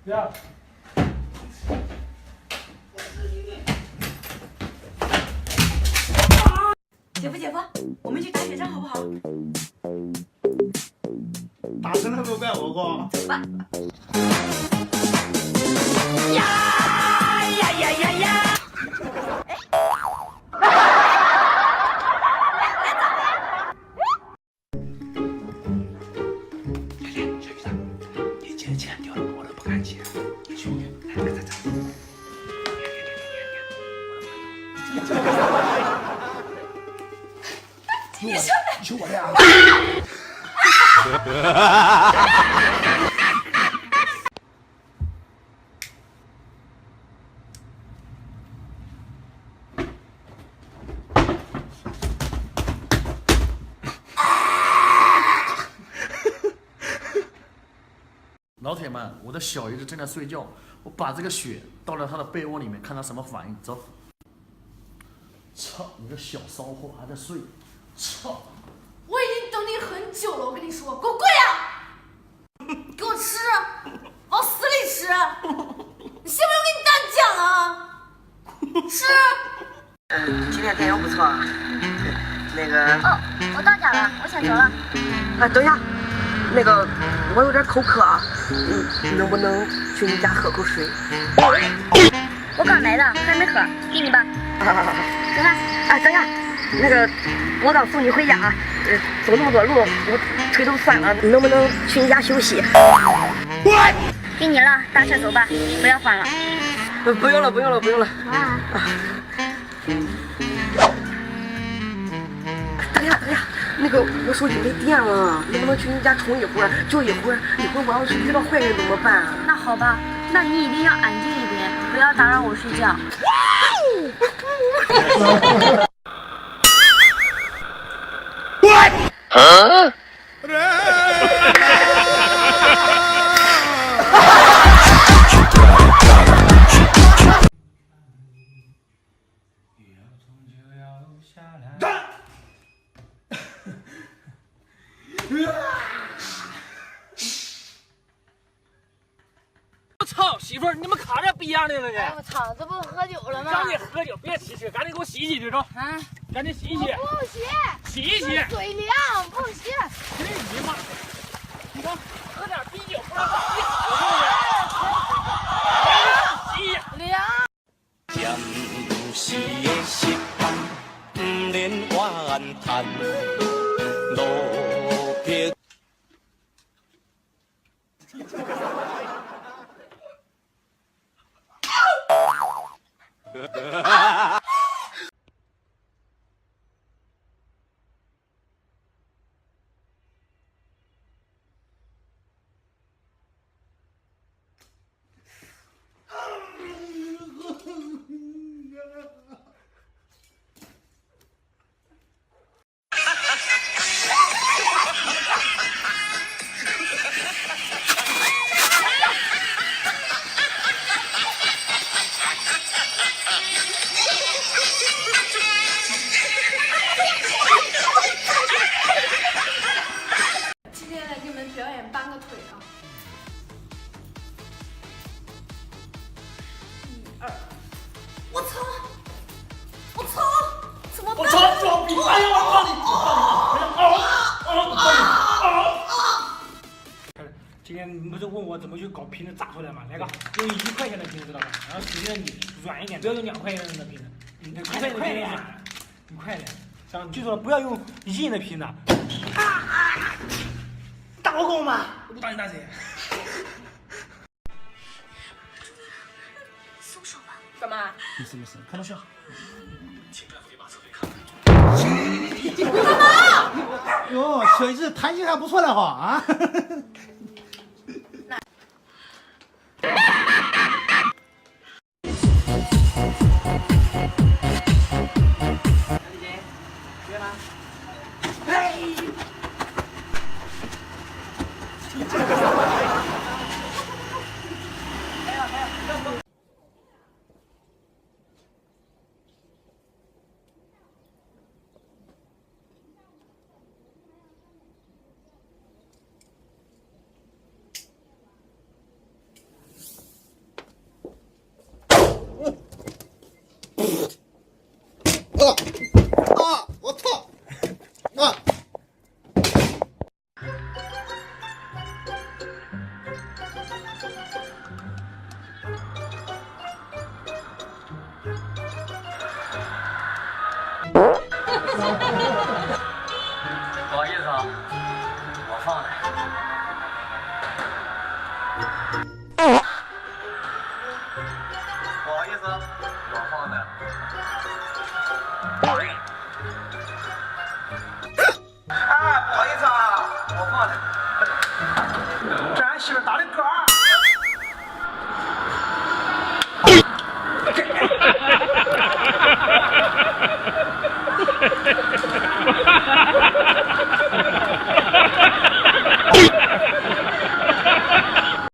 呀，姐夫，我们去打雪仗好不好？打成了都怪我哥。走吧。呀呀呀呀呀！你借钱丢了，我都不敢借。你去，走。你说的，你求我呀！老铁们，我的小姨子正在睡觉，我把这个血倒到她的被窝里面，看她什么反应。走。操你个小骚货，还在睡！操！我已经等你很久了，我跟你说，给我跪下，给我吃，往死里吃！你信不信我给你单讲啊？吃！今天天气不错，那个……哦，我到家了，我先走了。哎，等一下，那个我有点口渴啊，能不能去你家喝口水？我刚来的，还没喝，给你吧。等下，哎，等一下，那个我刚送你回家，走那么多路，我腿都酸了，能不能去你家休息？给你了，打车走吧，不要烦了。不用了，不用了，不用了。啊。等一下，那个我手机没电了，能不能去你家充一会儿？就一会儿，我要是遇到坏人怎么办？那好吧，那你一定要安静一点，不要打扰我睡觉。我操，媳妇儿，你怎么卡这逼样的了呢？哎我操，这不是喝酒了吗？让你喝酒，别洗，赶紧给我洗洗去，走。啊！赶紧洗一洗，不洗，洗一洗。水凉，不洗。去你妈！你说喝点啤酒，不然洗好是不是？洗一洗。凉。暂时的失望，不免怨叹，路平。今天来给你们表演搬个腿啊！1、2，我操！怎么办？我操，装逼！哎呀，我操你！今天你不是问我怎么去搞瓶子砸出来吗？来个用1块钱的瓶子知道吧？然后使劲的拧，软一点，不要用2块钱的瓶子，你快点，你快点，这样记住了，不要用硬的瓶子。打我狗吗？我不打你打谁？松手吧。干嘛？没事，开玩笑。哟，小姨子弹琴还不错的哈啊！不好意思，我放的。啊，不好意思啊，我放的。这俺媳妇打的歌儿。